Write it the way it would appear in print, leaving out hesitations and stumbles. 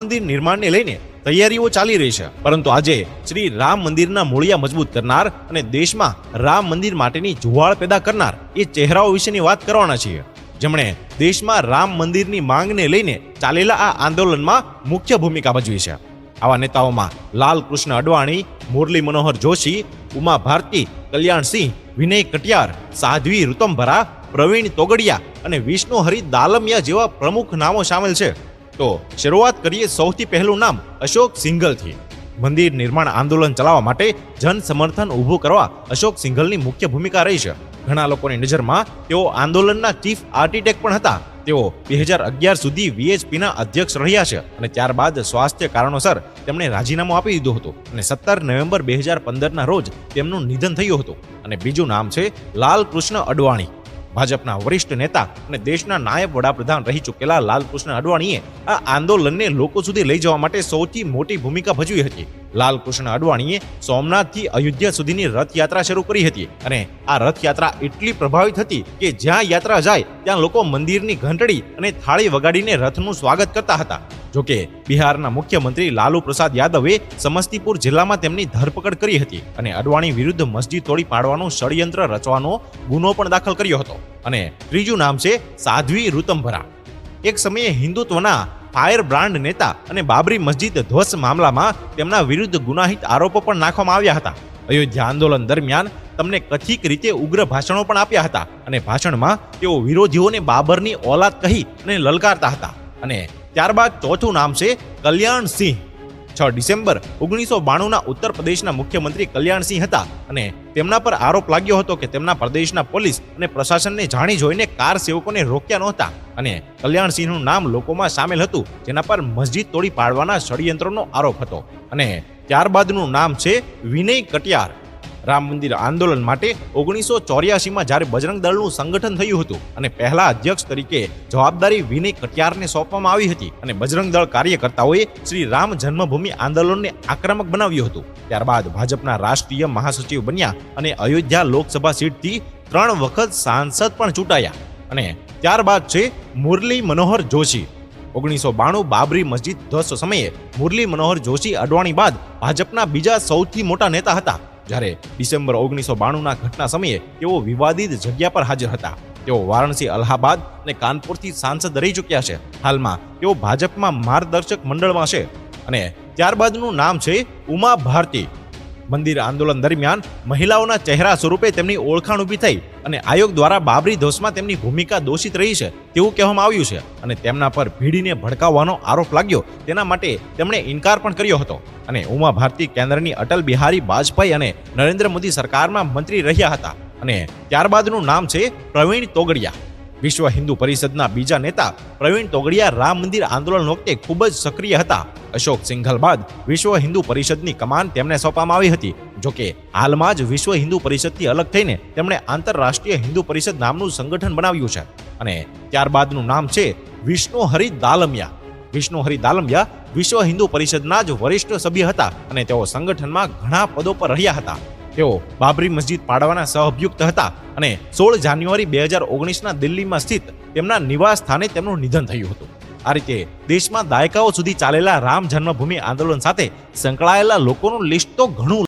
મંદિર નિર્માણને લઈને તૈયારીઓ ચાલી રહી છે, પરંતુ આજે શ્રી રામ મંદિરના મૂળિયા મજબૂત કરનાર અને દેશમાં રામ મંદિર માટેની જુવાળ પેદા કરનાર એ ચહેરાઓ વિશેની વાત કરવાના છીએ, જેમણે દેશમાં રામ મંદિરની માંગને લઈને ચાલેલા આ આંદોલનમાં મુખ્ય ભૂમિકા ભજવી છે. આવા નેતાઓમાં લાલકૃષ્ણ અડવાણી, મુરલી મનોહર જોશી, ઉમા ભારતી, કલ્યાણસિંહ, વિનય કટિયાર, સાધ્વી ઋતંભરા, પ્રવીણ તોગડિયા અને વિષ્ણુ હરિ દાલમિયા જેવા પ્રમુખ નામો સામેલ છે. તો શરૂઆત કરીએ સૌથી પહેલું નામ અશોક સિંઘલથી. મંદિર નિર્માણ આંદોલન ચલાવવા માટે જન સમર્થન ઊભું કરવા અશોક સિંઘલની મુખ્ય ભૂમિકા રહી છે. ઘણા લોકોની નજરમાં તેઓ આંદોલનના ચીફ આર્કિટેક્ટ પણ હતા. તેઓ 2011 સુધી વીએચપીના અધ્યક્ષ રહ્યા છે અને ત્યારબાદ સ્વાસ્થ્ય કારણોસર તેમણે રાજીનામું આપી દીધું હતું અને 17 નવેમ્બર 2015ના રોજ તેમનું નિધન થયું હતું. અને બીજું નામ છે લાલકૃષ્ણ અડવાણી. ભાજપના વરિષ્ઠ નેતા અને દેશના નાયબ વડાપ્રધાન રહી ચૂકેલા લાલકૃષ્ણ અડવાણીએ આ આંદોલનને લોકો સુધી લઈ જવા માટે સૌથી મોટી ભૂમિકા ભજવી હતી. લાલકૃષ્ણ અડવાણીએ સોમનાથથી અયોધ્યા સુધીની રથયાત્રા શરૂ કરી હતી અને આ રથયાત્રા એટલી પ્રભાવિત હતી કે જ્યાં યાત્રા જાય ત્યાં લોકો મંદિરની ઘંટડી અને થાળી વગાડીને રથનું સ્વાગત કરતા હતા. જોકે બિહારના મુખ્યમંત્રી લાલુ પ્રસાદ યાદવે સમસ્તીપુર જિલ્લામાં તેમની ધરપકડ કરી હતી અને અડવાણી વિરુદ્ધ મસ્જિદ તોડી પાડવાનું ષડયંત્ર રચવાનો ગુનો પણ દાખલ કર્યો હતો. અને ત્રીજું નામ છે સાધ્વી ઋતંભરા. એક સમયે હિન્દુત્વના ફાયર બ્રાન્ડ નેતા અને બાબરી મસ્જિદ ધ્વંસ મામલામાં તેમના વિરુદ્ધ ગુનાહિત આરોપો પણ નાખવામાં આવ્યા હતા. અયોધ્યા આંદોલન દરમિયાન તમને કથિત રીતે ઉગ્ર ભાષણો પણ આપ્યા હતા અને ભાષણમાં તેઓ વિરોધીઓને બાબરની ઓલાદ કહી અને લલકારતા હતા. અને ત્યારબાદ ચોથું નામ છે કલ્યાણસિંહ. 6 ડિસેમ્બર 1992ના ઉત્તર પ્રદેશના મુખ્યમંત્રી કલ્યાણસિંહ હતા અને તેમના પર આરોપ લાગ્યો હતો કે તેમના પ્રદેશના પોલીસ અને પ્રશાસનને જાણી જોઈને કાર સેવકોને રોક્યા નહોતા અને કલ્યાણસિંહનું નામ લોકોમાં સામેલ હતું, જેના પર મસ્જિદ તોડી પાડવાના ષડયંત્રનો આરોપ હતો. અને ત્યારબાદનું નામ છે વિનય કટિયાર. રામ મંદિર આંદોલન માટે 1984માં જ્યારે બજરંગ દળનું સંગઠન થયું હતું અને પહેલા અધ્યક્ષ તરીકે જવાબદારી વિનય કટિયારને સોંપવામાં આવી હતી અને બજરંગ દળ કાર્યકર્તાઓએ શ્રી રામ જન્મભૂમિ આંદોલનને આક્રમક બનાવ્યું હતું. ત્યારબાદ ભાજપના રાષ્ટ્રીય મહાસચિવ બન્યા અને અયોધ્યા લોકસભા સીટથી 3 વખત સાંસદ પણ ચૂંટાયા. અને ત્યારબાદ છે મુરલી મનોહર જોશી. 1992 બાબરી મસ્જિદ ધ્વંસ સમયે મુરલી મનોહર જોશી અડવાણી બાદ ભાજપના બીજા સૌથી મોટા નેતા હતા. જ્યારે ડિસેમ્બર 1992ના ઘટના સમયે તેઓ વિવાદિત જગ્યા પર હાજર હતા. તેઓ વારાણસી, અલ્હાબાદ અને કાનપુરથી સાંસદ રહી ચૂક્યા છે. હાલમાં તેઓ ભાજપમાં માર્ગદર્શક મંડળમાં છે. અને ત્યારબાદનું નામ છે ઉમા ભારતી. મંદિર આંદોલન દરમિયાન મહિલાઓના ચહેરા સ્વરૂપે તેમની ઓળખાણ ઊભી થઈ અને આયોગ દ્વારા બાબરી ધ્વંસમાં તેમની ભૂમિકા દોષિત રહી છે તેવું કહેવામાં આવ્યું છે અને તેમના પર ભીડીને ભડકાવવાનો આરોપ લાગ્યો તેના માટે તેમણે ઇનકાર પણ કર્યો હતો. અને ઉમા ભારતી કેન્દ્રની અટલ બિહારી વાજપેયી અને નરેન્દ્ર મોદી સરકારમાં મંત્રી રહ્યા હતા. અને ત્યારબાદનું નામ છે પ્રવીણ તોગડિયા. વિશ્વ હિન્દુ પરિષદના બીજા નેતા પ્રવીણ તોગડિયા રામ મંદિર આંદોલન વખતે ખૂબ જ સક્રિય હતા. અશોક સિંઘલ બાદ વિશ્વ હિન્દુ પરિષદની કમાન તેમને સોંપવામાં આવી હતી. જોકે હાલમાં જ વિશ્વ હિન્દુ પરિષદથી અલગ થઈને તેમણે આંતરરાષ્ટ્રીય હિન્દુ પરિષદ નામનું સંગઠન બનાવ્યું છે. અને ત્યારબાદનું નામ છે વિષ્ણુ હરિ દાલમિયા. વિષ્ણુ હરિ દાલમિયા વિશ્વ હિન્દુ પરિષદના જ વરિષ્ઠ સભ્ય હતા અને તેઓ સંગઠનમાં ઘણા પદો પર રહ્યા હતા. તેઓ બાબરી મસ્જિદ પાડવાના સહઅભિયુક્ત હતા અને 16 જાન્યુઆરી 2019ના દિલ્હીમાં સ્થિત તેમના નિવાસ સ્થાને તેમનું નિધન થયું હતું. આ રીતે દેશમાં દાયકાઓ સુધી ચાલેલા રામ જન્મભૂમિ આંદોલન સાથે સંકળાયેલા લોકોનું લિસ્ટ તો ઘણું